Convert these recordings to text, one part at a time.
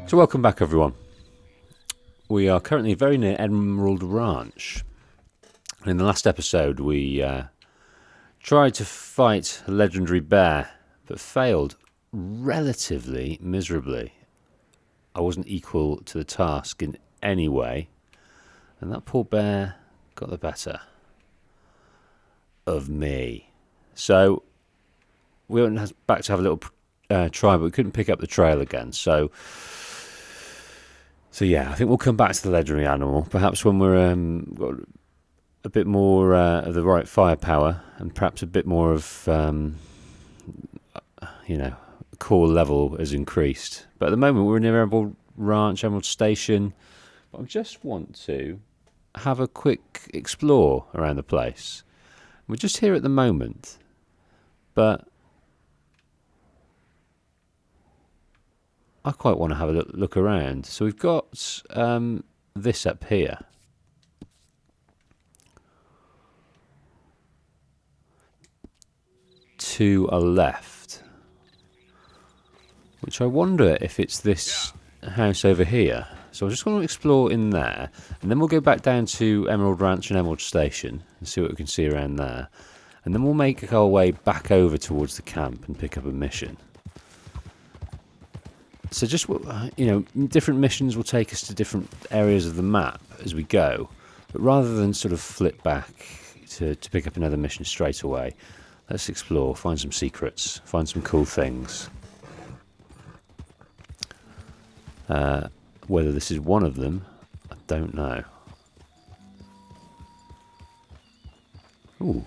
So welcome back, everyone. We are currently very near Emerald Ranch. In the last episode, we tried to fight a legendary bear, but failed relatively miserably. I wasn't equal to the task in any way, and that poor bear got the better of me. So we went back to have a little try, but we couldn't pick up the trail again. So yeah, I think we'll come back to the legendary animal, perhaps when we're got a bit more of the right firepower, and perhaps a bit more of core level has increased. But at the moment, we're near Emerald Ranch, Emerald Station. I just want to have a quick explore around the place. We're just here at the moment, but I quite want to have a look around. So we've got this up here. To a left. Which I wonder if it's this house over here. So I just want to explore in there. And then we'll go back down to Emerald Ranch and Emerald Station and see what we can see around there. And then we'll make our way back over towards the camp and pick up a mission. So just, different missions will take us to different areas of the map as we go. But rather than sort of flip back to pick up another mission straight away, let's explore, find some secrets, find some cool things. Whether this is one of them, I don't know. Ooh,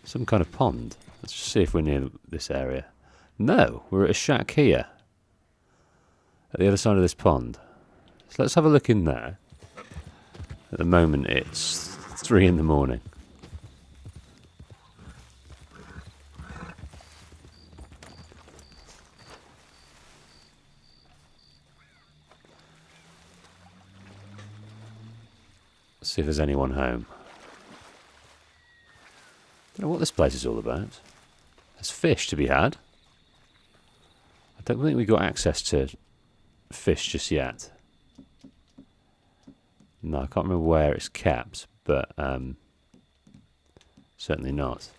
some kind of pond. Let's just see if we're near this area. No, we're at a shack here. At the other side of this pond. So let's have a look in there. At the moment it's 3 in the morning. Let's see if there's anyone home. Don't know what this place is all about. There's fish to be had. I don't think we got access to fish just yet. No, I can't remember where it's kept, but certainly not.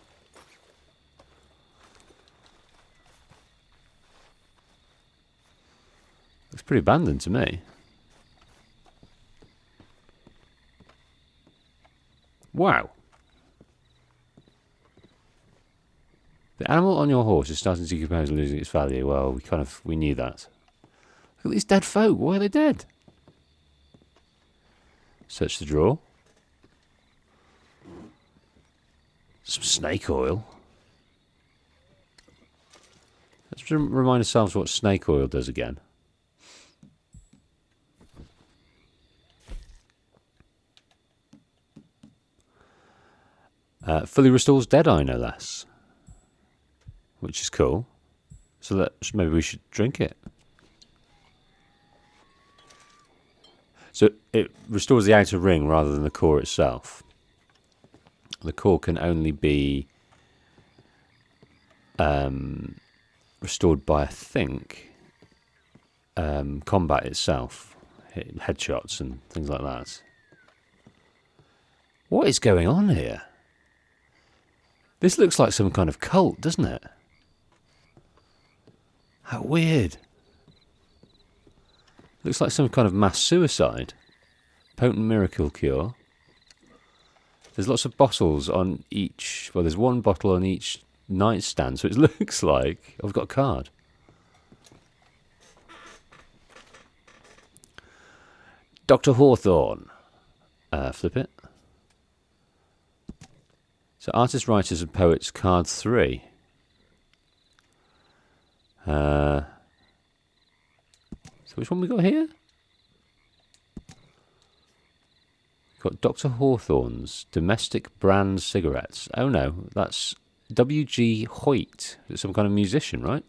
Looks pretty abandoned to me. Wow. The animal on your horse is starting to decompose and losing its value. Well, we knew that. Look at these dead folk. Why are they dead? Search the drawer. Some snake oil. Let's remind ourselves what snake oil does again. Fully restores Deadeye, no less. Which is cool. So maybe we should drink it. So it restores the outer ring rather than the core itself. The core can only be restored by, I think, combat itself. Headshots and things like that. What is going on here? This looks like some kind of cult, doesn't it? How weird. Looks like some kind of mass suicide. Potent miracle cure. There's lots of bottles on each... Well, there's one bottle on each nightstand, so it looks like... I've got a card. Dr. Hawthorne. Flip it. So artists, writers and poets, card 3. So which one we got here? We've got Dr. Hawthorne's domestic brand cigarettes. Oh no, that's W.G. Hoyt. It's some kind of musician, right?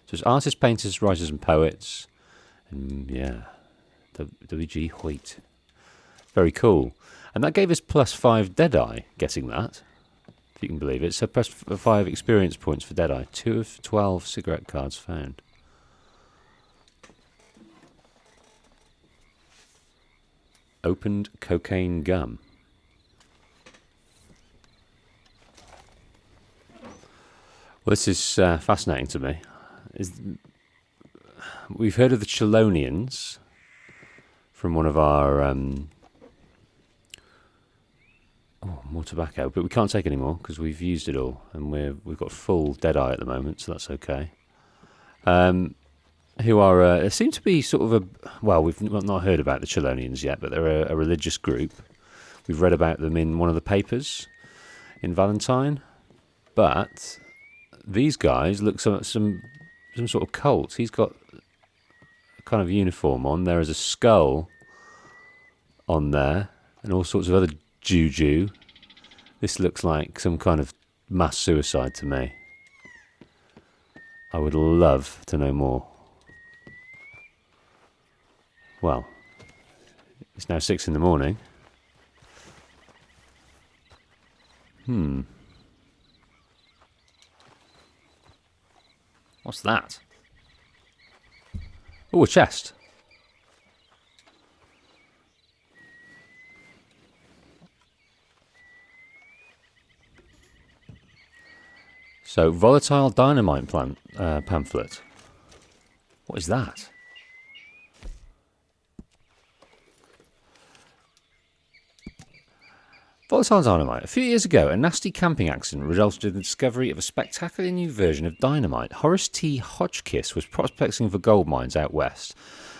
So it's artists, painters, writers and poets. And yeah, W.G. Hoyt. Very cool. And that gave us +5 Deadeye, getting that, if you can believe it. So +5 experience points for Deadeye. 2 of 12 cigarette cards found. Opened cocaine gum. Well, this is fascinating to me. We've heard of the Chelonians from one of our... more tobacco, but we can't take any more because we've used it all, and we've got full dead eye at the moment, so that's okay. Who are they seem to be sort of we've not heard about the Chelonians yet, but they're a religious group. We've read about them in one of the papers in Valentine, but these guys look some sort of cult. He's got a kind of uniform on. There is a skull on there, and all sorts of other juju. This looks like some kind of mass suicide to me. I would love to know more. Well, it's now 6 a.m. What's that? Oh, a chest. So, volatile dynamite pamphlet. What is that? Volatile dynamite. A few years ago, a nasty camping accident resulted in the discovery of a spectacularly new version of dynamite. Horace T. Hotchkiss was prospecting for gold mines out west,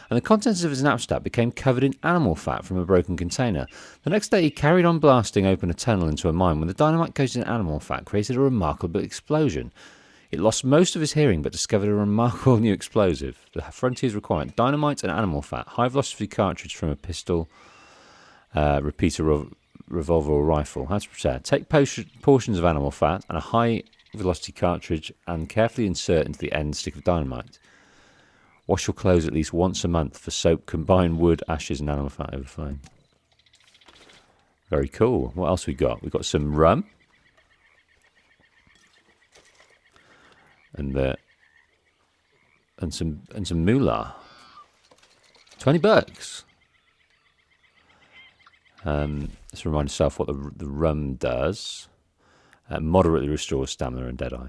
and the contents of his knapsack became covered in animal fat from a broken container. The next day, he carried on blasting open a tunnel into a mine when the dynamite coated in animal fat created a remarkable explosion. It lost most of his hearing, but discovered a remarkable new explosive. The frontiers required dynamite and animal fat, high-velocity cartridge from a pistol, repeater revolver or rifle. How to prepare: take portions of animal fat and a high-velocity cartridge and carefully insert into the end stick of dynamite. Wash your clothes at least once a month for soap. Combine wood, ashes, and animal fat over flame. Very cool. What else we got? We got some rum. And some moolah. $20. Let's remind yourself what the rum does. Moderately restores stamina and deadeye.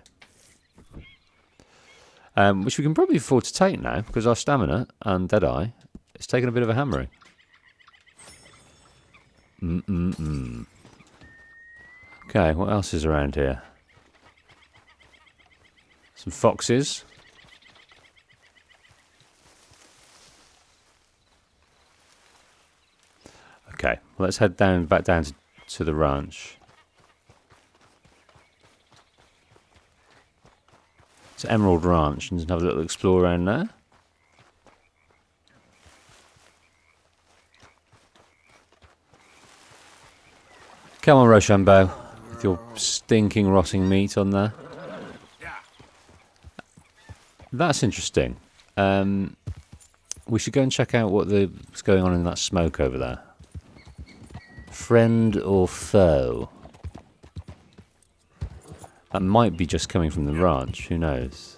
Which we can probably afford to take now, because our stamina and deadeye is taking a bit of a hammering. Okay, what else is around here? Some foxes. Okay, well, let's head back down to the ranch. It's Emerald Ranch, and have a little explore around there. Come on, Rochambeau, with your stinking, rotting meat on there. That's interesting. We should go and check out what's going on in that smoke over there. Friend or foe? That might be just coming from the ranch. Who knows?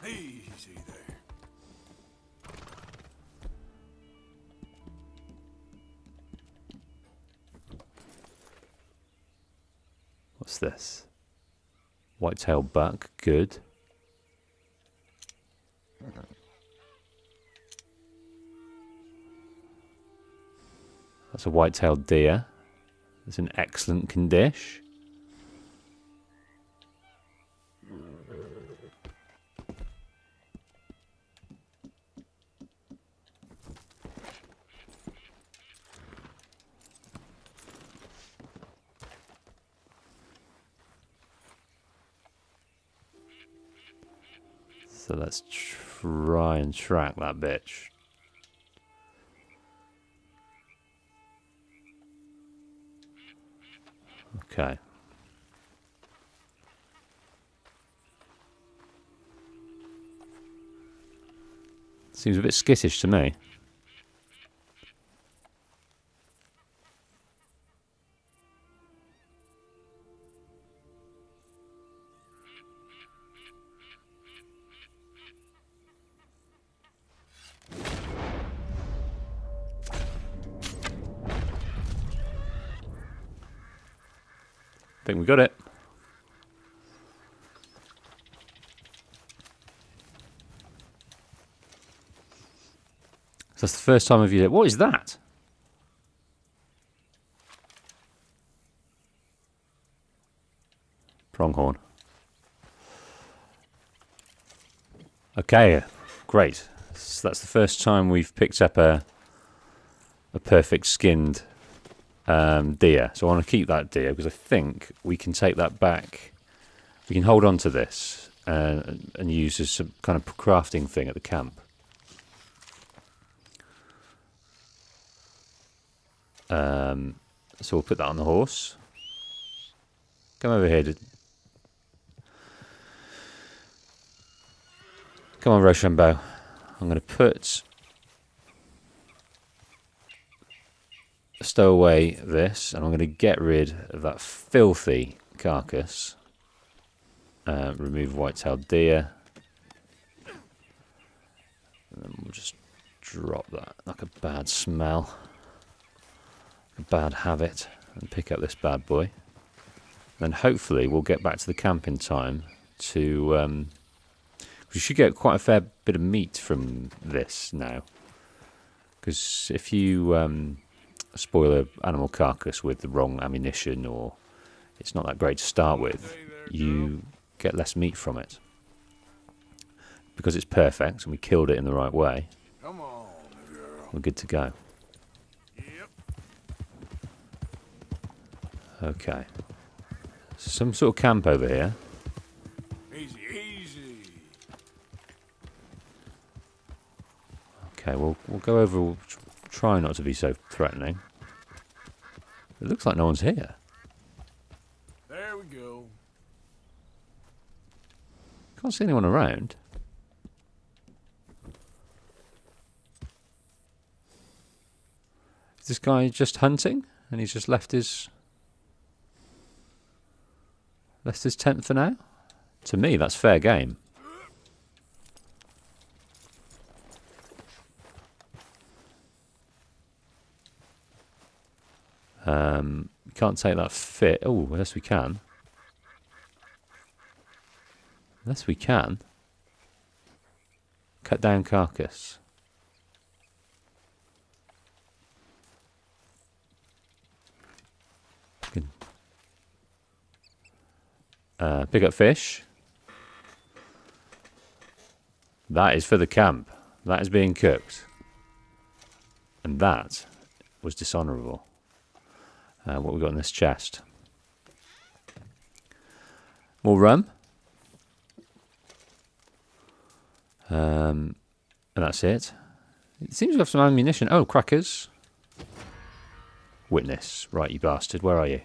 Easy there. What's this? White-tailed buck. Good. That's a white-tailed deer. It's in excellent condition. So let's try and track that bitch. Okay. Seems a bit skittish to me. think we got it. So that's the first time I've used it. What is that? Pronghorn. Okay, great. So that's the first time we've picked up a perfect skinned deer. So I want to keep that deer because I think we can take that back. We can hold on to this and use as some kind of crafting thing at the camp. So we'll put that on the horse. Come over here. Come on, Rochambeau. I'm going to stow away this, and I'm going to get rid of that filthy carcass. Remove white-tailed deer. And then we'll just drop that like a bad smell. A bad habit. And pick up this bad boy. Then hopefully we'll get back to the camp in time to... we should get quite a fair bit of meat from this now. Because if you spoil an animal carcass with the wrong ammunition, or it's not that great to start with, you get less meat from it. Because it's perfect and we killed it in the right way, Come on, girl. we're good to go. Yep. Okay. Some sort of camp over here. Easy, easy. Okay, we'll go over. We'll try not to be so threatening. It looks like no one's here. There we go. Can't see anyone around. Is this guy just hunting and he's just left his tent for now? To me, that's fair game. Can't take that fit. Oh, yes we can. Yes we can. Cut down carcass. Pick up fish. That is for the camp. That is being cooked. And that was dishonourable. What we got in this chest? More rum. And that's it. It seems to have some ammunition. Oh, crackers. Witness. Right, you bastard. Where are you?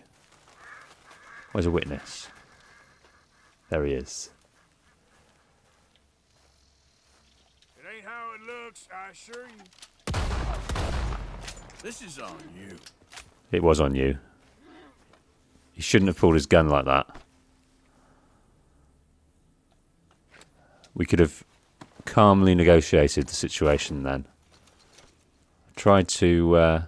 Where's a witness? There he is. It ain't how it looks, I assure you. This is on you. It was on you. He shouldn't have pulled his gun like that. We could have calmly negotiated the situation then. Tried to... I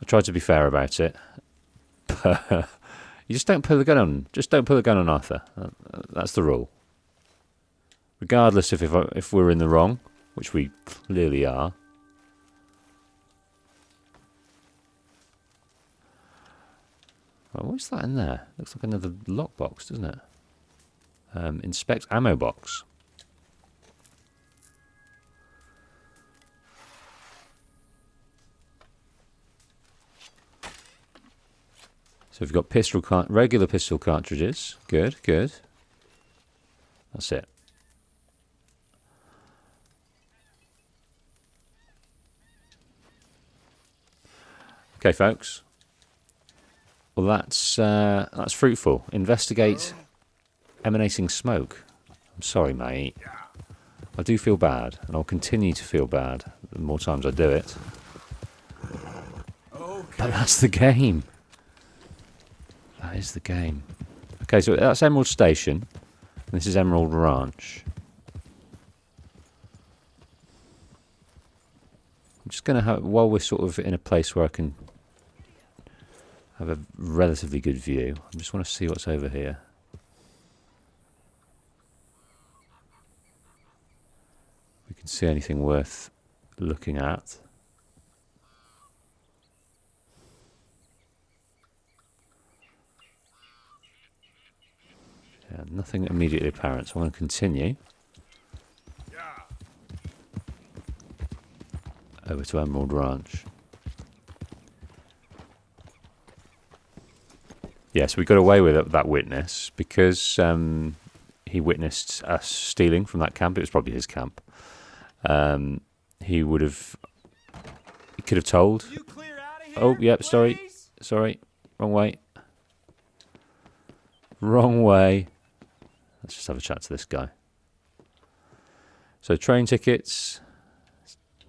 tried to be fair about it. You just don't pull the gun on. Just don't pull the gun on Arthur. That's the rule. Regardless if we're in the wrong, which we clearly are. Oh, what's that in there? Looks like another lockbox, doesn't it? Inspect ammo box. So we've got regular pistol cartridges. Good, good. That's it. Okay, folks. Well, that's fruitful. Investigate emanating smoke. I'm sorry, mate. I do feel bad, and I'll continue to feel bad the more times I do it. Okay. But that's the game. That is the game. Okay, so that's Emerald Station. And this is Emerald Ranch. I'm just going to have, while we're sort of in a place where I can have a relatively good view. I just want to see what's over here. We can see anything worth looking at. Yeah, nothing immediately apparent, so I'm going to continue over to Emerald Ranch. Yes, we got away with that witness because he witnessed us stealing from that camp. It was probably his camp. He could have told. You clear out of here, Oh, yep, please? sorry, wrong way. Wrong way. Let's just have a chat to this guy. So train tickets.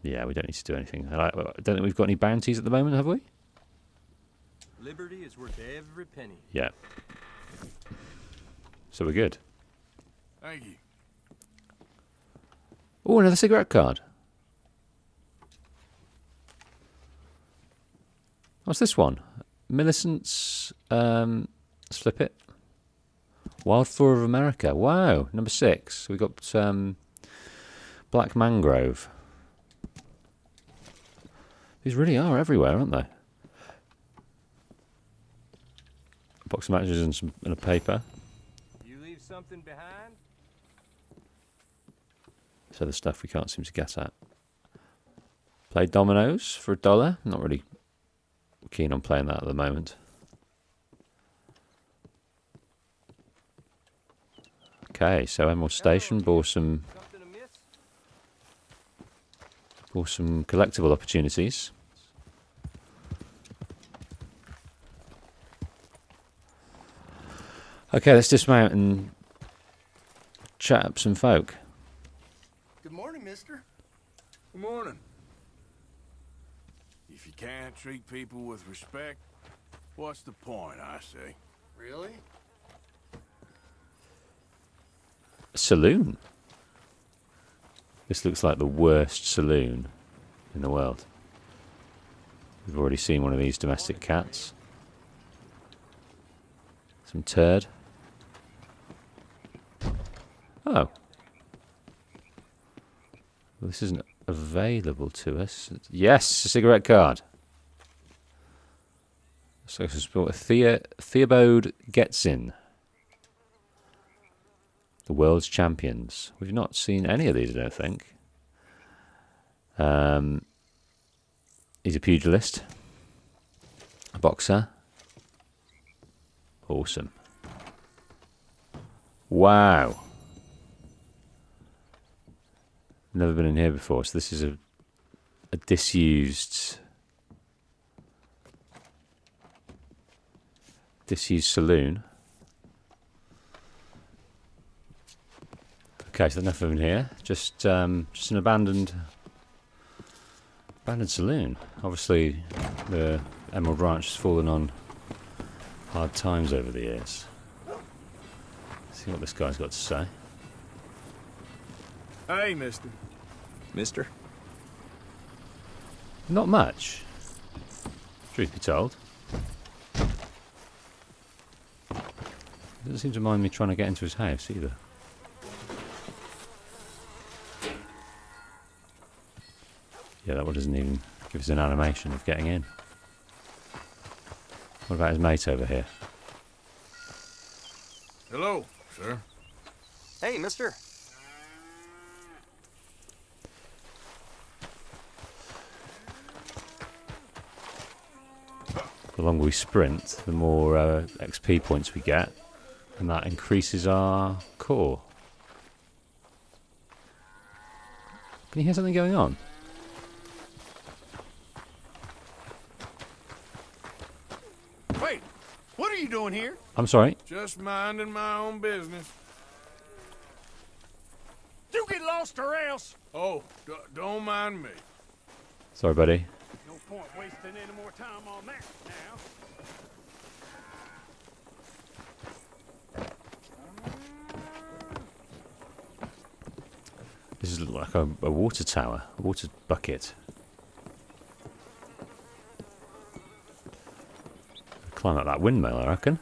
Yeah, we don't need to do anything. I don't think we've got any bounties at the moment, have we? Liberty is worth every penny. Yeah. So we're good. Thank you. Oh, another cigarette card. What's this one? Millicent's, let's flip it. Wildflower of America. Wow, number 6. We got Black Mangrove. These really are everywhere, aren't they? A box of matches and a paper. You leave something behind? So the stuff we can't seem to get at. Play dominoes for $1. Not really keen on playing that at the moment. Okay, so Emerald Station bought some collectible opportunities. Okay, let's dismount and chat up some folk. Good morning, mister. Good morning. If you can't treat people with respect, what's the point, I say? Really? Saloon. This looks like the worst saloon in the world. We've already seen one of these domestic cats. Some turd. Oh. Well, this isn't available to us. Yes, a cigarette card. So Theobald Getsin. The world's champions. We've not seen any of these, I don't think. He's a pugilist. A boxer. Awesome. Wow. Never been in here before, so this is a disused saloon. Okay, so nothing in here. Just an abandoned saloon. Obviously, the Emerald Ranch has fallen on hard times over the years. Let's see what this guy's got to say. Hey, mister. Mister? Not much, truth be told. Doesn't seem to mind me trying to get into his house either. Yeah, that one doesn't even give us an animation of getting in. What about his mate over here? Hello, sir. Hey, mister. The longer we sprint, the more XP points we get, and that increases our core. Can you hear something going on? Wait, what are you doing here? I'm sorry. Just minding my own business. You get lost or else. Oh, don't mind me. Sorry, buddy. No point wasting any more time on that now. This is like a water tower, a water bucket. Climb up that windmill, I reckon.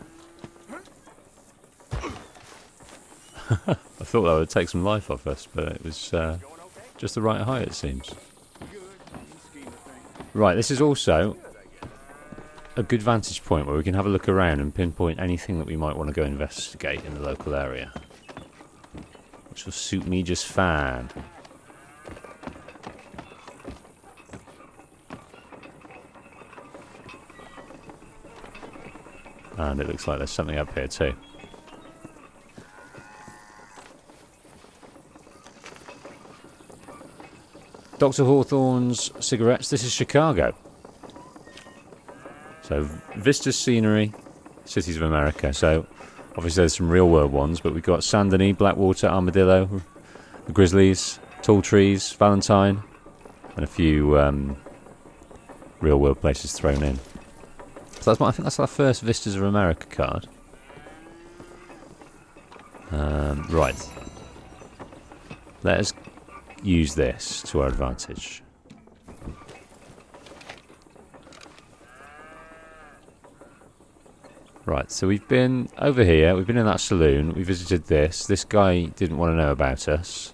I thought that would take some life off us, but it was just the right height, it seems. Right, this is also a good vantage point where we can have a look around and pinpoint anything that we might want to go investigate in the local area, which will suit me just fine. And it looks like there's something up here too. Dr. Hawthorne's cigarettes. This is Chicago. So, vistas, scenery, cities of America. So, obviously there's some real world ones, but we've got Saint Denis, Blackwater, Armadillo, the Grizzlies, Tall Trees, Valentine, and a few real world places thrown in. So I think that's our first Vistas of America card. Right. Let us use this to our advantage. Right, so we've been over here, we've been in that saloon, we visited this. This guy didn't want to know about us.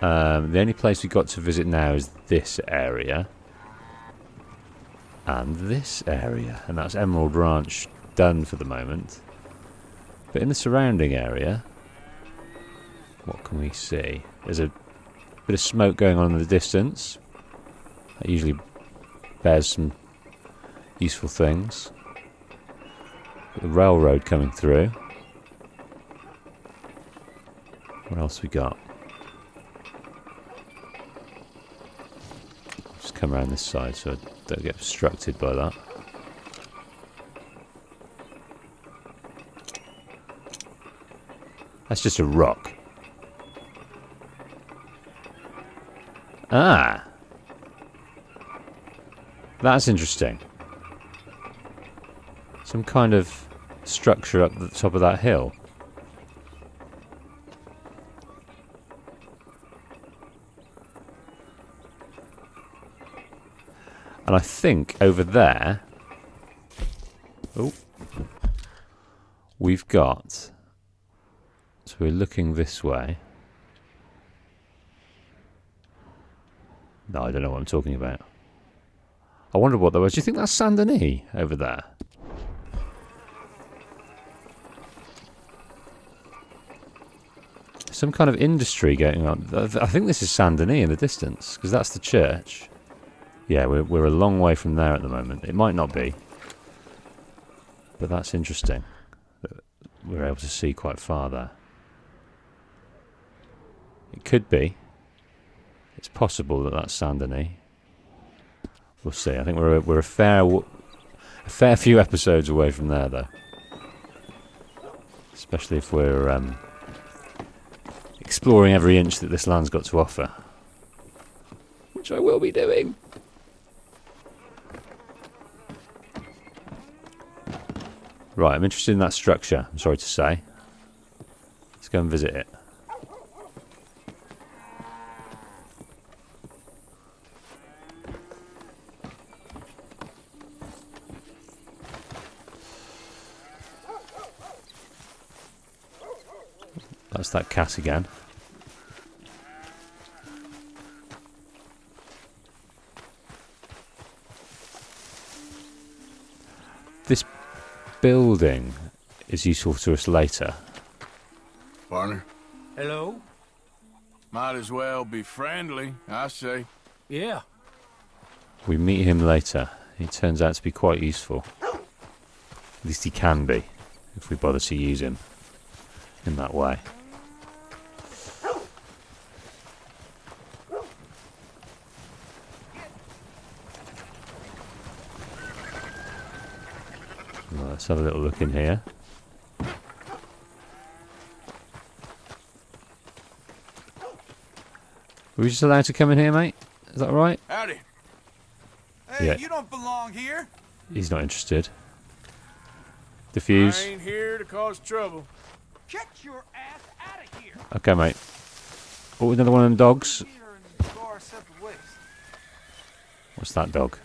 The only place we've got to visit now is this area. And this area. And that's Emerald Ranch done for the moment. But in the surrounding area, what can we see? There's a bit of smoke going on in the distance. That usually bears some useful things. Got the railroad coming through. What else we got? Just come around this side so I don't get obstructed by that. That's just a rock. Ah! That's interesting. Some kind of structure up the top of that hill. And I think over there, we've got, so we're looking this way. No, I don't know what I'm talking about. I wonder what that was. Do you think that's Saint Denis over there? Some kind of industry going on. I think this is Saint Denis in the distance, because that's the church. Yeah, we're a long way from there at the moment. It might not be, but that's interesting. We're able to see quite far there. It could be. It's possible that that's Saint Denis. We'll see. I think we're a fair few episodes away from there, though. Especially if we're exploring every inch that this land's got to offer, which I will be doing. Right, I'm interested in that structure, I'm sorry to say. Let's go and visit it. That's that cat again. This building is useful to us later. Partner, Hello? might as well be friendly, I say. Yeah. We meet him later. He turns out to be quite useful. At least he can be, if we bother to use him in that way. Right, let's have a little look in here. Were we just allowed to come in here, mate? Is that right? Howdy. Hey, Yeah. you don't belong here. He's not interested. I Diffuse. ain't here to cause trouble. Get your ass out of here. Okay, mate. Oh, another one of them dogs. Here and go our separate ways. What's that dog?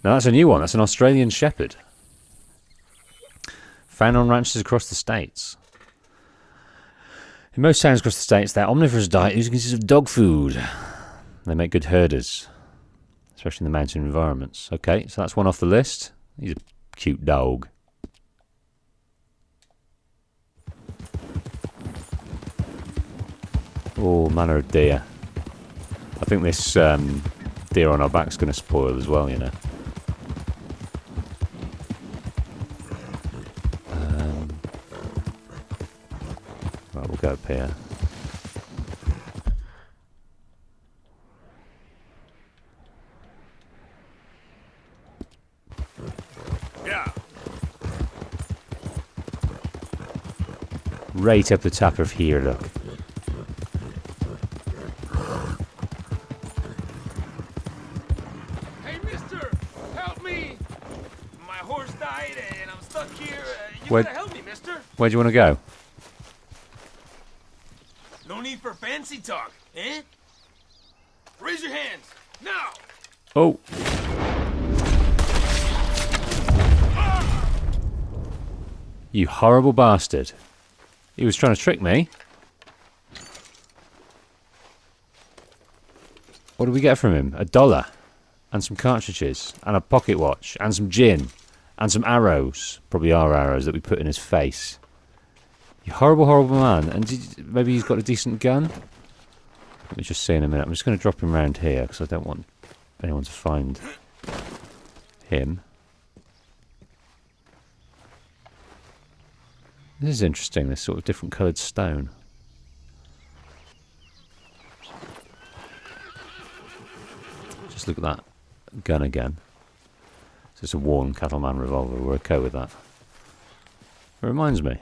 Now that's a new one. That's an Australian Shepherd. Found on ranches across the states. In most towns across the states, their omnivorous diet usually consists of dog food. They make good herders, especially in the mountain environments. Okay, so that's one off the list. He's a cute dog. All manner of deer. I think this deer on our back's going to spoil as well, you know. Right, we'll go up here. Yeah. Right up the top of here, look. Hey, mister, help me. My horse died and I'm stuck here. You Where- gotta help me, mister. Where do you want to go? No need for fancy talk, eh? Raise your hands, now. Oh! You horrible bastard. He was trying to trick me. What did we get from him? $1 and some cartridges and a pocket watch and some gin and some arrows. Probably our arrows that we put in his face. You horrible, horrible man. And maybe he's got a decent gun? Let me just see in a minute. I'm just going to drop him around here because I don't want anyone to find him. This is interesting, this sort of different coloured stone. Just look at that gun again. So it's a worn Cattleman revolver. We're okay with that. It reminds me.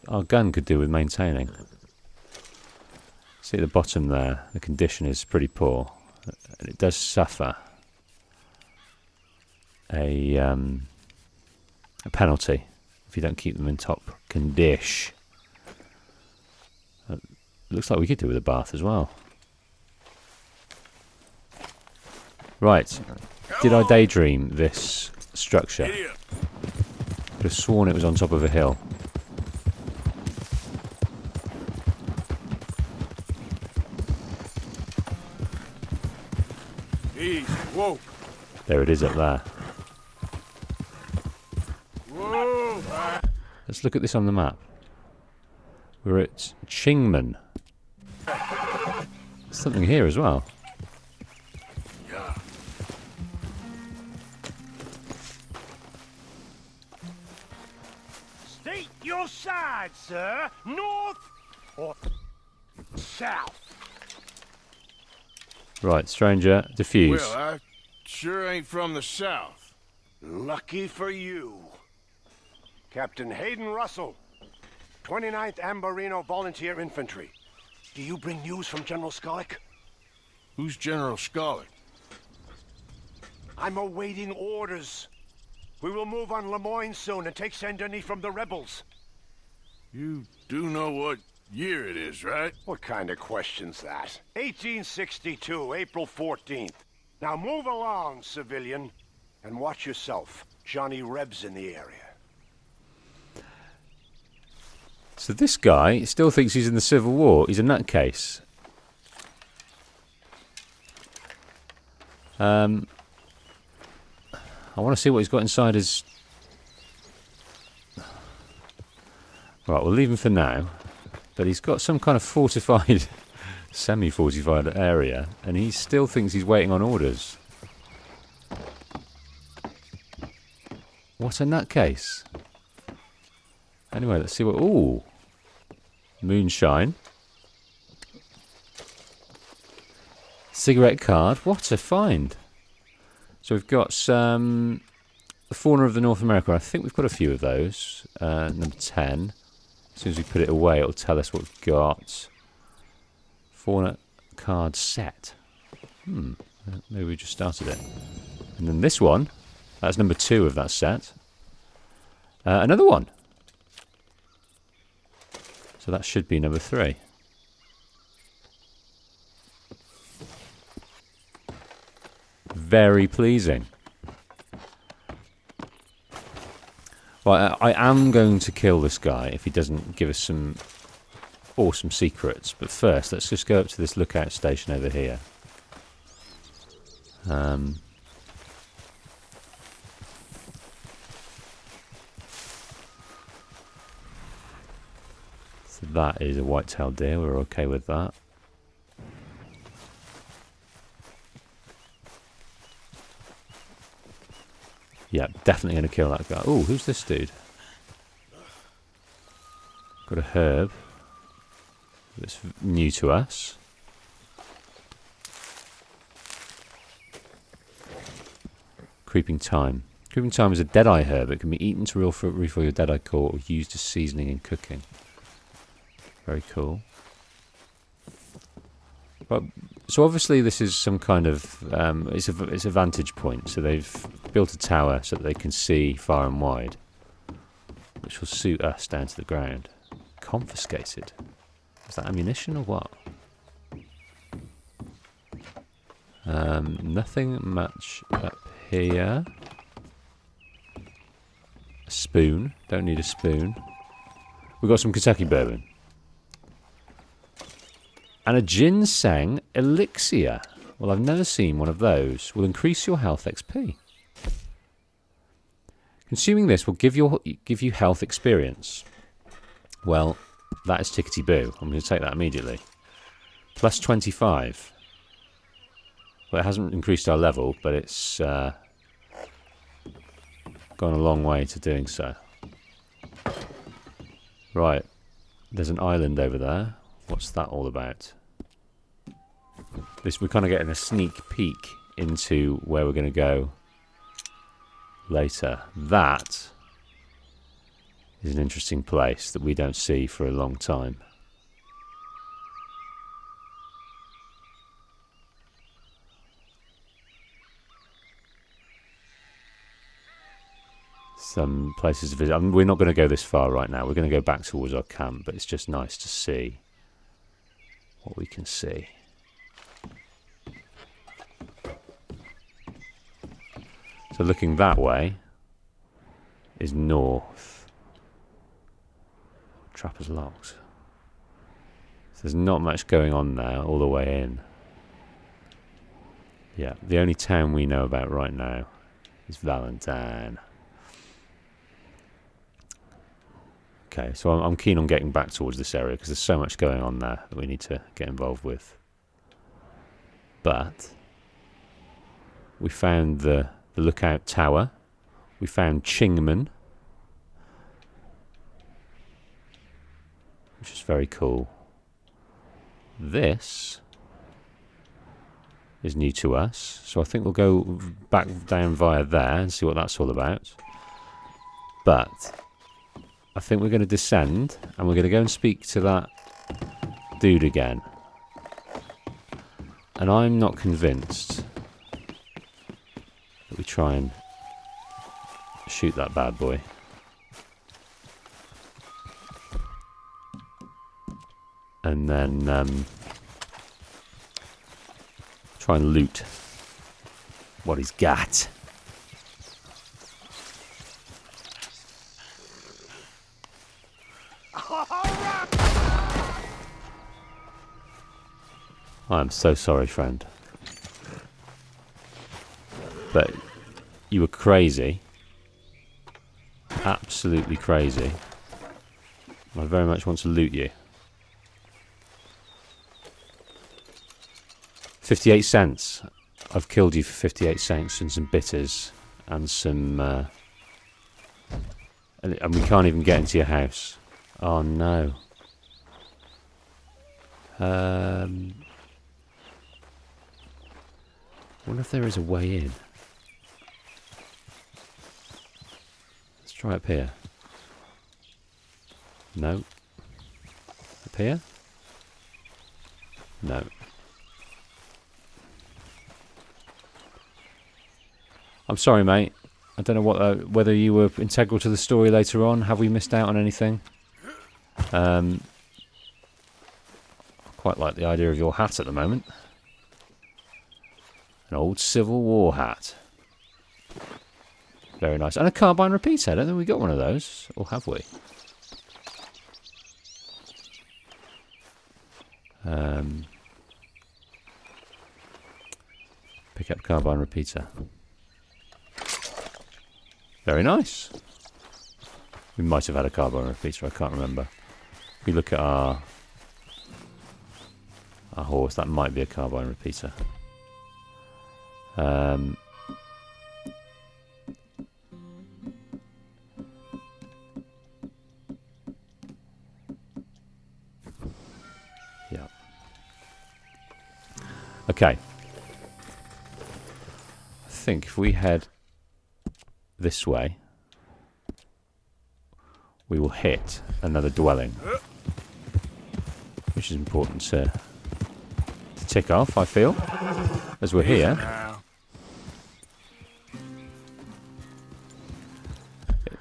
Our gun could do with maintaining. See at the bottom there, the condition is pretty poor. And it does suffer a penalty if you don't keep them in top condition. Looks like we could do with a bath as well. Right. Did I daydream this structure? Idiot. Could have sworn it was on top of a hill. Easy, whoa. There it is up there. Whoa. Let's look at this on the map. We're at Chingman. There's something here as well. Yeah. State your side, sir. North or south? Right, stranger, defuse. Well, I sure ain't from the south. Lucky for you. Captain Hayden Russell, 29th Ambarino Volunteer Infantry. Do you bring news from General Skollick? Who's General Skollick? I'm awaiting orders. We will move on Lemoyne soon and take Saint Denis from the rebels. You do know what year it is, right? What kind of question's that? 1862, April 14th. Now move along, civilian, and watch yourself. Johnny Reb's in the area. So this guy still thinks he's in the Civil War. He's a nutcase. I want to see what he's got inside his... Right, we'll leave him for now. But he's got some kind of fortified, semi-fortified area. And he still thinks he's waiting on orders. What a nutcase. Anyway, let's see what... Ooh! Moonshine. Cigarette card. What a find. So we've got the Fauna of the North America. I think we've got a few of those. Number 10. As soon as we put it away, it'll tell us what we've got. Fauna card set. Maybe we just started it. And then this one. That's number 2 of that set. Another one. So that should be number 3. very pleasing. Well, I am going to kill this guy if he doesn't give us some awesome secrets. But first, let's just go up to this lookout station over here. So that is a white-tailed deer. We're okay with that. Yeah, definitely going to kill that guy. Oh, who's this dude? Got a herb. That's new to us. Creeping Thyme. Creeping Thyme is a deadeye herb. It can be eaten to refill your deadeye core or used as seasoning in cooking. Very cool. But, so obviously this is some kind of... it's a vantage point. So they've built a tower so that they can see far and wide. Which will suit us down to the ground. Confiscated. Is that ammunition or what? Nothing much up here. A spoon. Don't need a spoon. We've got some Kentucky bourbon. And a ginseng elixir. Well, I've never seen one of those. Will increase your health XP. Consuming this will give you health experience. Well, that is tickety-boo. I'm going to take that immediately. Plus 25. Well, it hasn't increased our level, but it's gone a long way to doing so. Right. There's an island over there. What's that all about? We're kind of getting a sneak peek into where we're going to go later. That is an interesting place that we don't see for a long time. Some places to visit. We're not going to go this far right now. We're going to go back towards our camp, but it's just nice to see what we can see. So looking that way is north. Trapper's Locks. So there's not much going on there all the way in. Yeah, the only town we know about right now is Valentine. Okay, so I'm keen on getting back towards this area because there's so much going on there that we need to get involved with. But we found the lookout tower. We found Chingman, which is very cool. This is new to us, so I think we'll go back down via there and see what that's all about. But I think we're going to descend and we're going to go and speak to that dude again. And I'm not convinced that we try and shoot that bad boy. And then try and loot what he's got. I'm so sorry, friend. But you were crazy. Absolutely crazy. I very much want to loot you. 58 cents. I've killed you for 58 cents and some bitters and some... and we can't even get into your house. Oh no. I wonder if there is a way in. Let's try up here. No. Up here? No. I'm sorry, mate. I don't know what whether you were integral to the story later on. Have we missed out on anything? I quite like the idea of your hat at the moment. An old Civil War hat. Very nice. And a carbine repeater. I don't think we got one of those. Or have we? Pick up carbine repeater. Very nice. We might have had a carbine repeater. I can't remember. If we look at our horse, that might be a carbine repeater. Yeah. Okay. I think if we head this way, we will hit another dwelling, which is important to tick off, I feel, as we're here.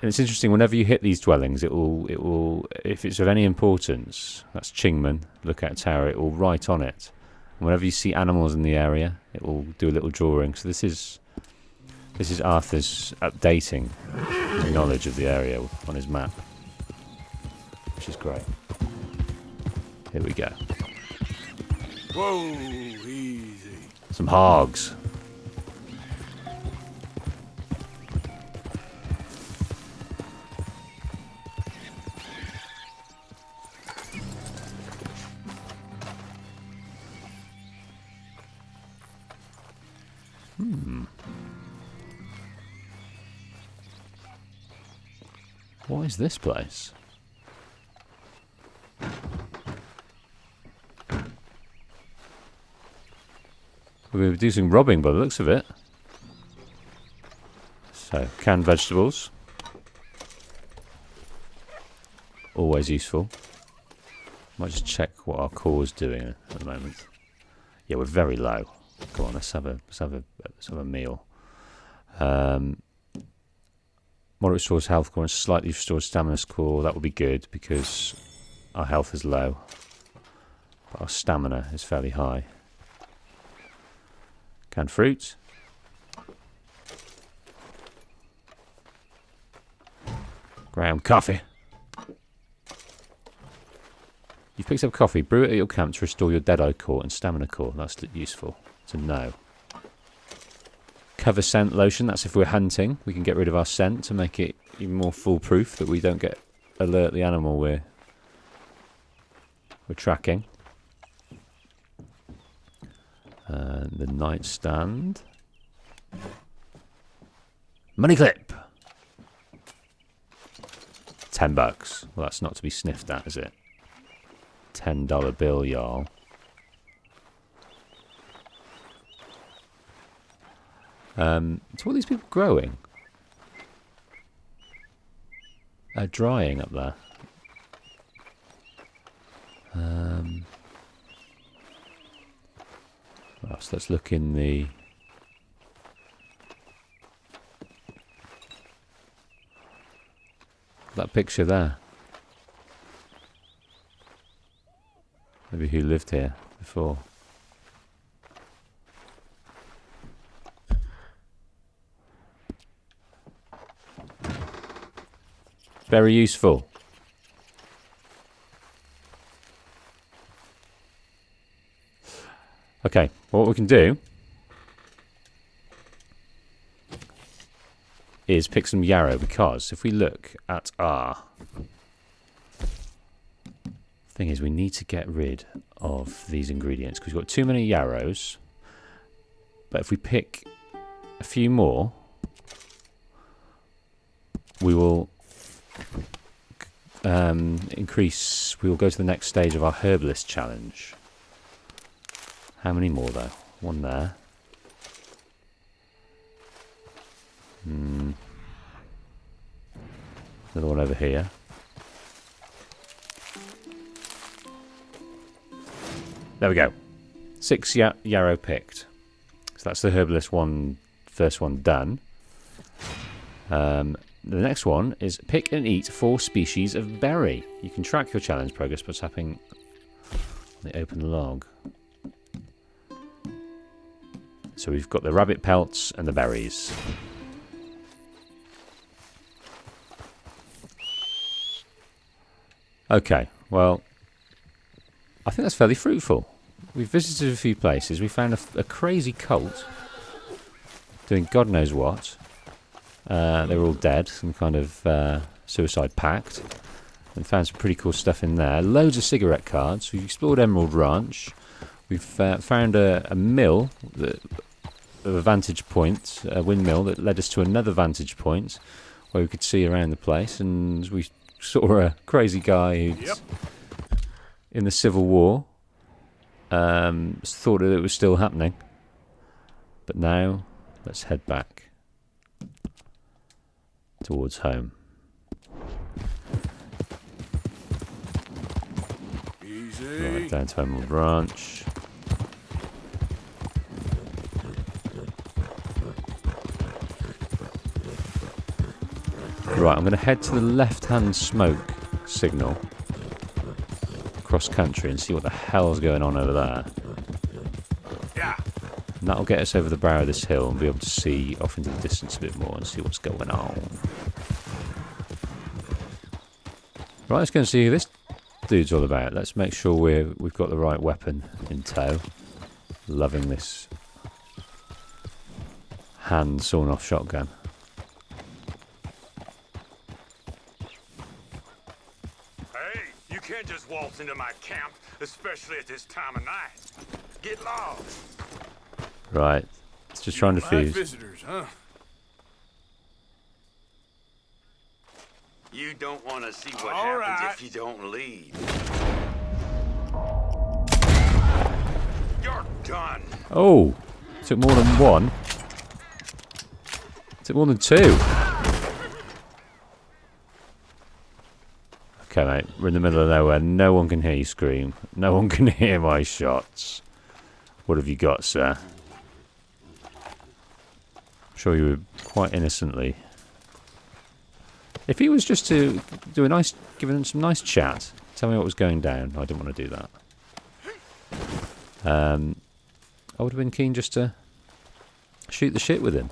And it's interesting, whenever you hit these dwellings, it will, if it's of any importance, that's Chingman, Lookout Tower, it will write on it. And whenever you see animals in the area, it will do a little drawing. So this is Arthur's updating his knowledge of the area on his map, which is great. Here we go. Whoa, easy. Some hogs. What is this place? We're going to do some robbing by the looks of it. So, canned vegetables. Always useful. Might just check what our core is doing at the moment. Yeah, we're very low. Come on, let's have a meal. Moderate restores health core and slightly restores stamina score. That would be good because our health is low, but our stamina is fairly high. Canned fruit. Ground coffee. You've picked up coffee. Brew it at your camp to restore your Deadeye core and stamina core. That's useful to know. Cover scent lotion. That's if we're hunting. We can get rid of our scent to make it even more foolproof that we don't get alert the animal we're tracking. The nightstand. Money clip. $10. Well, that's not to be sniffed at, is it? $10 bill, y'all. So what are these people growing? Drying up there. Well, so let's look in the... that picture there. Maybe who lived here before. Very useful. Okay, well, what we can do is pick some yarrow, because if we look at our thing is we need to get rid of these ingredients because we've got too many yarrows. But if we pick a few more, we will increase. We will go to the next stage of our herbalist challenge. How many more though? One there. Another one over here. There we go. 6 yarrow picked. So that's the herbalist one, first one done. The next one is pick and eat 4 species of berry. You can track your challenge progress by tapping on the open log. So we've got the rabbit pelts and the berries. Okay, well, I think that's fairly fruitful. We've visited a few places. We found a crazy cult doing God knows what. They were all dead, some kind of suicide pact. And found some pretty cool stuff in there. Loads of cigarette cards. We've explored Emerald Ranch. We've found a mill of a vantage point, a windmill that led us to another vantage point where we could see around the place. And we saw a crazy guy who'd, in the Civil War, thought that it was still happening. But now, let's head back towards home. Right, down to Emerald Ranch. Right, I'm going to head to the left-hand smoke signal cross country and see what the hell's going on over there. Yeah. And that'll get us over the brow of this hill and be able to see off into the distance a bit more and see what's going on. Right, let's go and see who this dude's all about. Let's make sure we've got the right weapon in tow. Loving this hand sawn off shotgun. Hey, you can't just waltz into my camp, especially at this time of night. Get lost. Right, it's just trying to Like fuse. visitors, huh? You don't want to see what All happens right. if you don't lead. You're done. Oh, took more than one. Took more than two. Okay, mate, we're in the middle of nowhere. No one can hear you scream. No one can hear my shots. What have you got, sir? I'm sure you were quite innocently. If he was just to do give him some nice chat, tell me what was going down. I didn't want to do that. I would have been keen just to shoot the shit with him.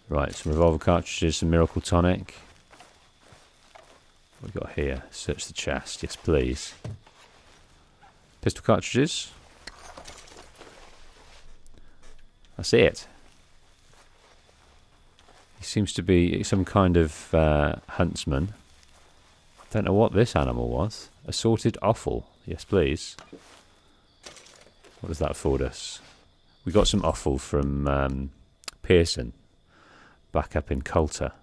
Right, some revolver cartridges, some miracle tonic. What have we got here? Search the chest. Yes, please. Pistol cartridges. That's it. He seems to be some kind of huntsman. Don't know what this animal was. Assorted offal. Yes, please. What does that afford us? We got some offal from Pearson back up in Coulter.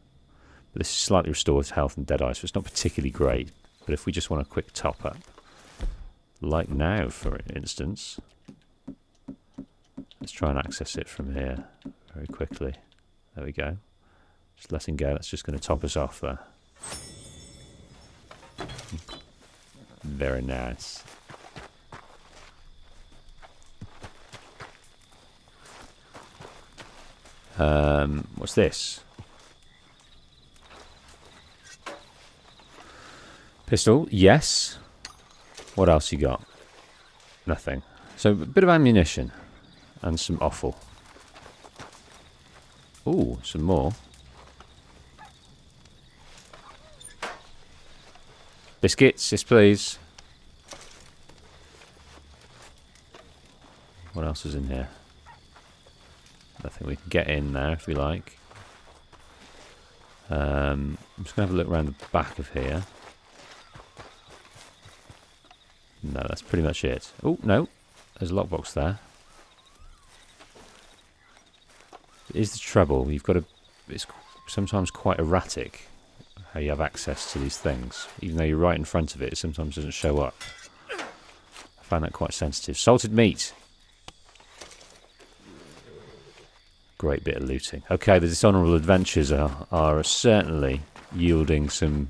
But this is slightly restored health and deadeye, so it's not particularly great. But if we just want a quick top up, like now, for instance, let's try and access it from here very quickly. There we go. Just letting go. That's just going to top us off there. Very nice. What's this? Pistol, yes. What else you got? Nothing. So a bit of ammunition and some offal. Ooh, some more. Biscuits, yes please. What else is in here? Nothing. We can get in there if we like. I'm just going to have a look around the back of here. No, that's pretty much it. Oh, no. There's a lockbox there. It is the trouble. You've got to... It's sometimes quite erratic how you have access to these things. Even though you're right in front of it, it sometimes doesn't show up. I find that quite sensitive. Salted meat. Great bit of looting. Okay, the dishonourable adventures are certainly yielding some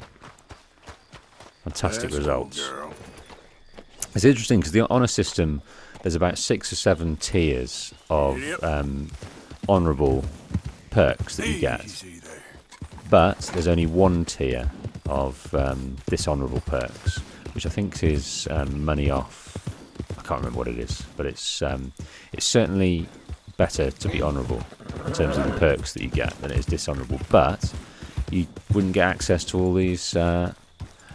fantastic results. It's interesting because the honour system, there's about 6 or 7 tiers of honourable perks that you get. But there's only one tier of dishonourable perks, which I think is money off. I can't remember what it is, but it's certainly better to be honourable in terms of the perks that you get than it is dishonourable. But you wouldn't get access to all these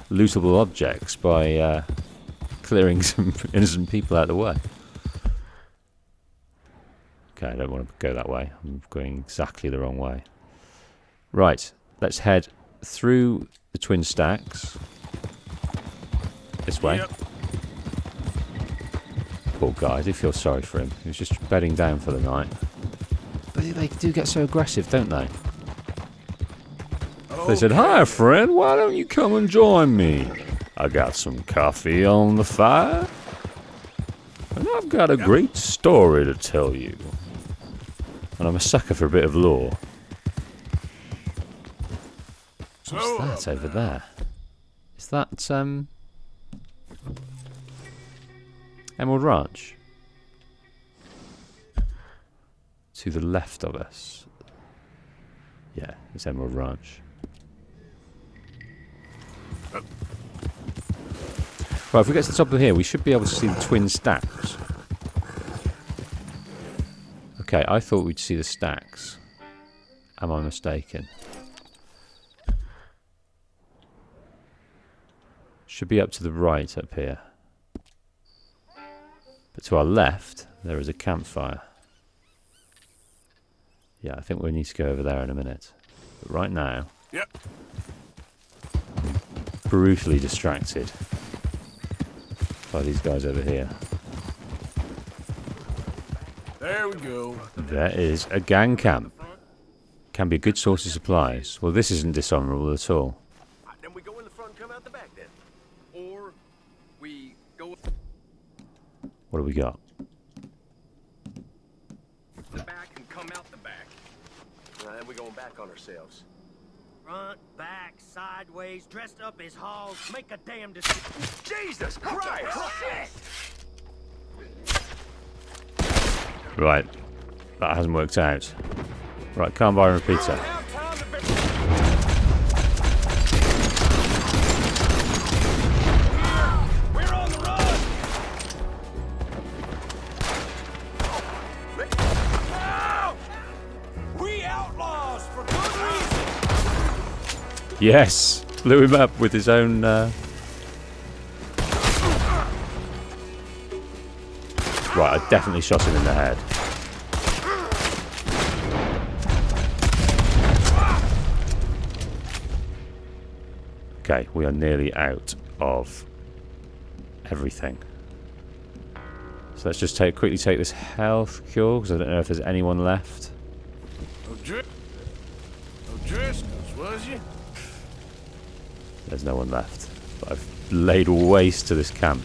lootable objects by clearing some innocent people out of the way. Okay, I don't want to go that way. I'm going exactly the wrong way. Right, let's head through the twin stacks. This way. Yep. Poor guy, I do feel sorry for him. He was just bedding down for the night. But they do get so aggressive, don't they? They said, "Hi, friend, why don't you come and join me? I got some coffee on the fire, and I've got a great story to tell you. And I'm a sucker for a bit of lore." What's that over there? Is that, Emerald Ranch? To the left of us. Yeah, it's Emerald Ranch. Right, if we get to the top of here, we should be able to see the twin stacks. Okay, I thought we'd see the stacks. Am I mistaken? Should be up to the right up here. But to our left, there is a campfire. Yeah, I think we need to go over there in a minute. But right now, Yep. brutally distracted by these guys over here. There we go. There is a gang camp. Can be a good source of supplies. Well, this isn't dishonourable at all. Then we go in the front and come out the back then. Or we go What do we got? the back and come out the back. Then we going back on ourselves. Front, back, sideways, dressed up as hogs, make a damn decision. Jesus Christ! Right. That hasn't worked out. Right, calm by and repeater. We're on the run. Now! We outlaws for good reason. Yes! Blew him up with his own... Right, I definitely shot him in the head. Okay, we are nearly out of everything. So let's just quickly take this health cure, because I don't know if there's anyone left. O'Driscoll's, was you? There's no one left. But I've laid waste to this camp.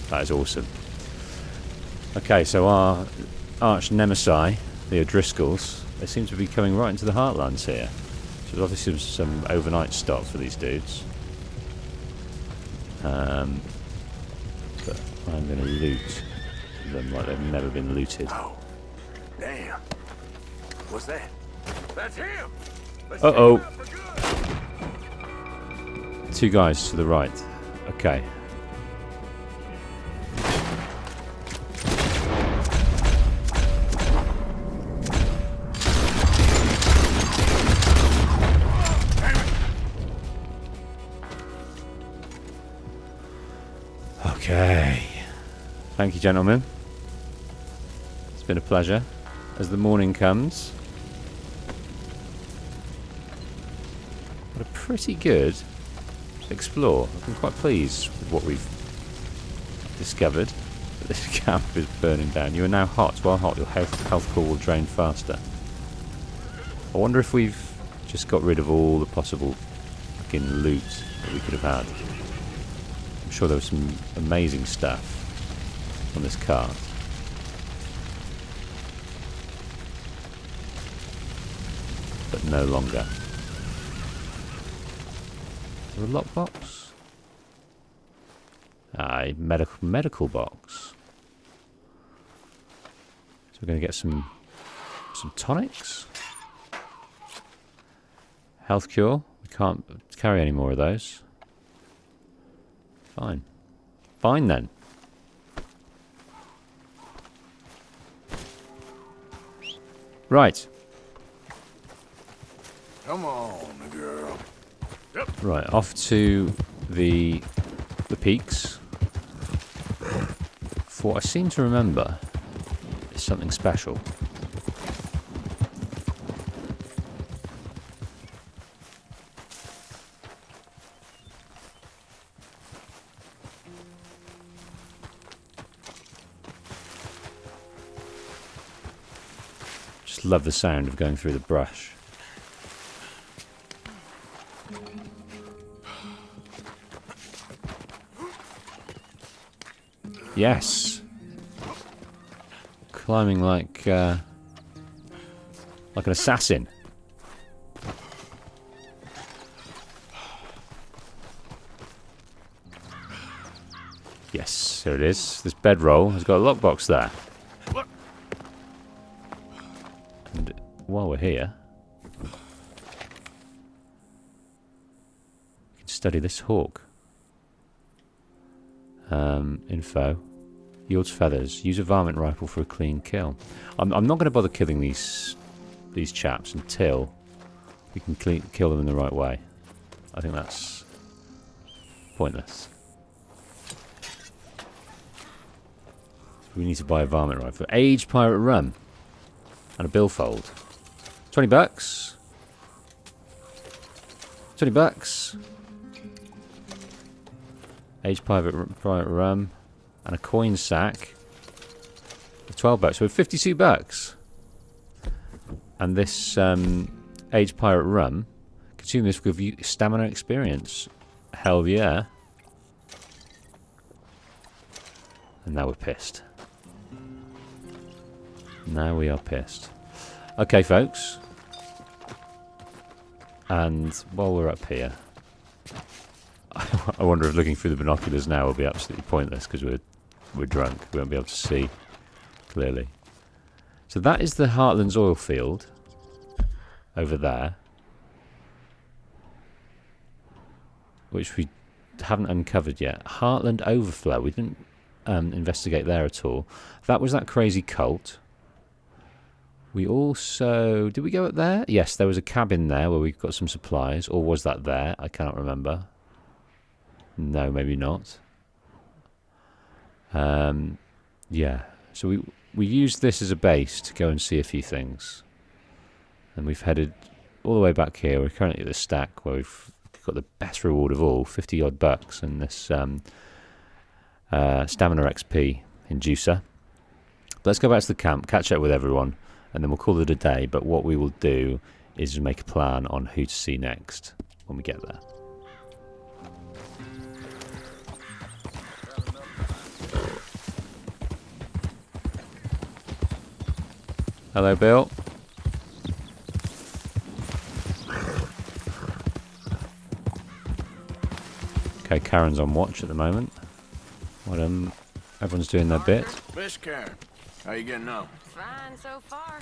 That is awesome. Okay, so our arch nemesis, the O'Driscolls, they seem to be coming right into the heartlands here. So there's obviously some overnight stop for these dudes. But I'm going to loot them like they've never been looted. Oh, damn. What's that? That's him. Let's Uh-oh. take him out for good. Two guys to the right. Okay. Okay. Thank you, gentlemen. It's been a pleasure. As the morning comes, what a pretty good explore. I've been quite pleased with what we've discovered. But this camp is burning down. You are now hot. While hot, your health core will drain faster. I wonder if we've just got rid of all the possible fucking loot that we could have had. I'm sure there was some amazing stuff on this cart. But no longer. Is there a lockbox? A medical box. So we're going to get some tonics. Health cure. We can't carry any more of those. Fine. Fine then. Right. Come on, girl. Right, off to the peaks. For what I seem to remember is something special. Just love the sound of going through the brush. Yes. Climbing like an assassin. Yes, there it is. This bedroll has got a lockbox there. And while we're here, we can study this hawk. Info. Yields feathers. Use a varmint rifle for a clean kill. I'm not going to bother killing these chaps until we can kill them in the right way. I think that's pointless. We need to buy a varmint rifle. Aged pirate rum and a billfold. $20. $20. Aged pirate rum and a coin sack. $12. So we're $52. And this aged pirate rum, consume this will give you stamina experience. Hell yeah. And now we're pissed. Now we are pissed. Okay, folks. And while we're up here, I wonder if looking through the binoculars now will be absolutely pointless because we're drunk. We won't be able to see clearly. So that is the Heartlands oil field over there, which we haven't uncovered yet. Heartland Overflow. We didn't investigate there at all. That was that crazy cult. We also... Did we go up there? Yes, there was a cabin there where we got some supplies. Or was that there? I cannot remember. No, maybe not. Yeah. So we used this as a base to go and see a few things. And we've headed all the way back here. We're currently at the stack where we've got the best reward of all, 50 odd bucks, and this stamina XP inducer. Let's go back to the camp, catch up with everyone, and then we'll call it a day. But what we will do is make a plan on who to see next when we get there. Hello, Bill. Okay, Karen's on watch at the moment. Everyone's doing their bit. Miss Karen, how you getting on? Fine so far.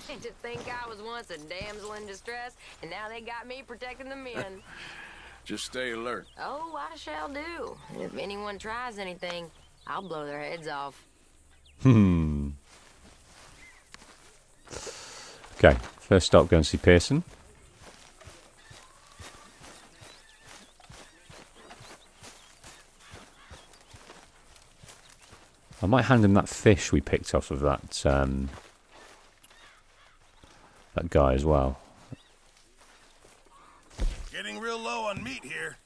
To think I was once a damsel in distress, and now they got me protecting the men. Just stay alert. Oh, I shall do. And if anyone tries anything, I'll blow their heads off. Okay, first stop, go and see Pearson. I might hand him that fish we picked off of that guy as well. Getting real low on meat here.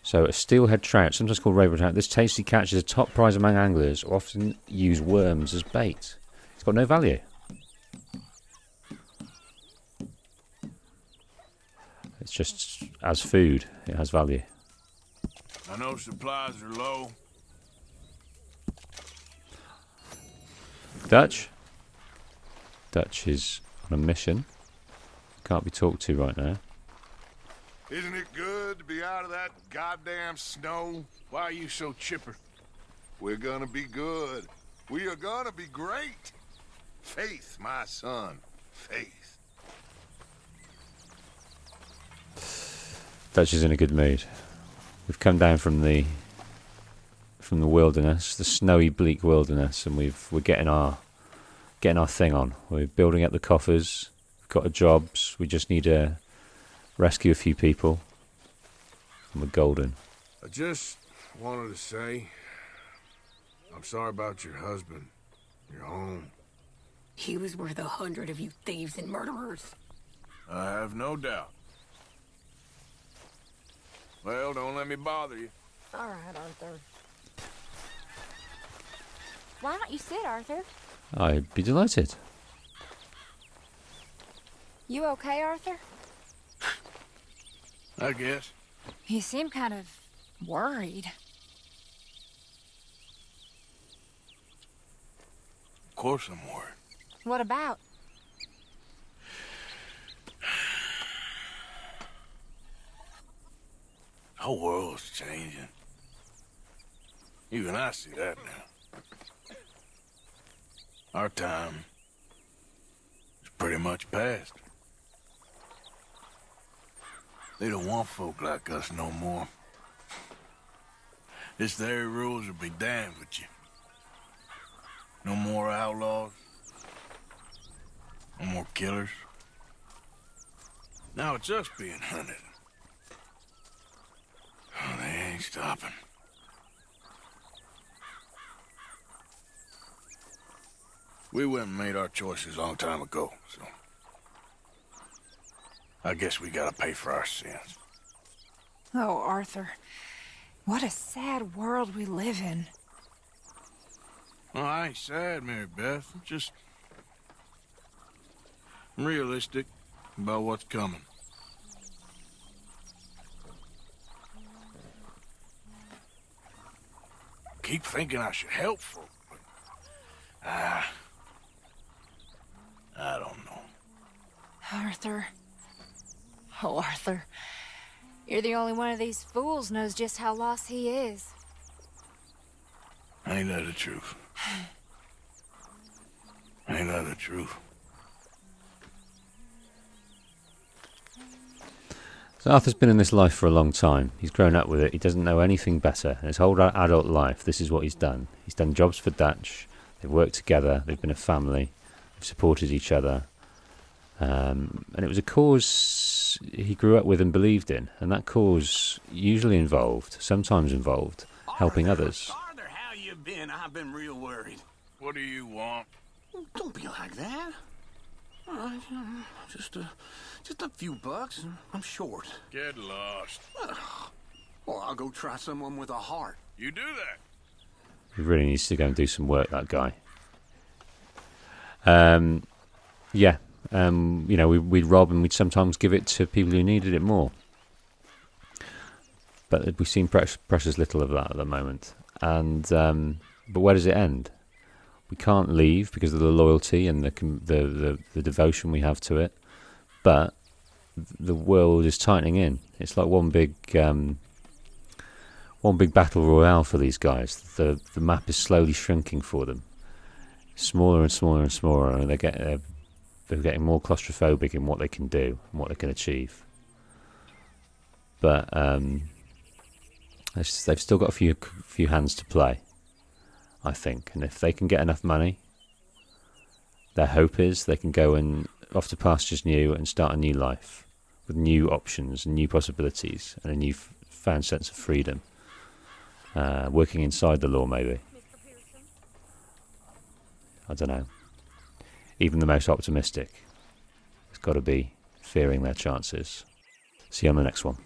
So a steelhead trout, sometimes called rainbow trout. This tasty catch is a top prize among anglers who often use worms as bait. It's got no value. It's just as food, it has value. I know supplies are low. Dutch is on a mission. Can't be talked to right now. Isn't it good to be out of that goddamn snow? Why are you so chipper? We're gonna be good. We are gonna be great. Faith, my son. Faith. Dutch is in a good mood. We've come down from the wilderness, the snowy, bleak wilderness, and we're getting our getting our thing on. We're building up the coffers. We've got our jobs. We just need to rescue a few people. And we're golden. I just wanted to say, I'm sorry about your husband, your home. He was worth 100 of you thieves and murderers. I have no doubt. Well, don't let me bother you. All right, Arthur. Why don't you sit, Arthur? I'd be delighted. You okay, Arthur? I guess. You seem kind of worried. Of course I'm worried. What about? The whole world's changing. Even I see that now. Our time is pretty much past. They don't want folk like us no more. It's their rules will be damned with you. No more outlaws. No more killers. Now it's us being hunted. Oh, they ain't stopping. We went and made our choices a long time ago, so... I guess we gotta pay for our sins. Oh, Arthur. What a sad world we live in. Well, I ain't sad, Mary Beth. I'm realistic about what's coming. Keep thinking I should help folk, but... I don't know. Arthur. Oh, Arthur. You're the only one of these fools knows just how lost he is. Ain't that the truth? Ain't that the truth? So Arthur's been in this life for a long time. He's grown up with it. He doesn't know anything better. His whole adult life, this is what he's done. He's done jobs for Dutch. They've worked together. They've been a family. They've supported each other. And it was a cause he grew up with and believed in. And that cause sometimes involved, helping others. Arthur, how you been? I've been real worried. What do you want? Don't be like that. All right, just a few bucks, and I'm short. Get lost. Well, I'll go try someone with a heart. You do that. He really needs to go and do some work, that guy. We'd rob and we'd sometimes give it to people who needed it more. But we've seen precious little of that at the moment. And but where does it end? We can't leave because of the loyalty and the devotion we have to it. But the world is tightening in. It's like one big battle royale for these guys. The map is slowly shrinking for them, smaller and smaller and smaller, and they're getting more claustrophobic in what they can do and what they can achieve. But they've still got a few hands to play, I think. And if they can get enough money, their hope is they can go off to pastures new and start a new life with new options and new possibilities and a new found sense of freedom. Working inside the law, maybe. I don't know. Even the most optimistic has got to be fearing their chances. See you on the next one.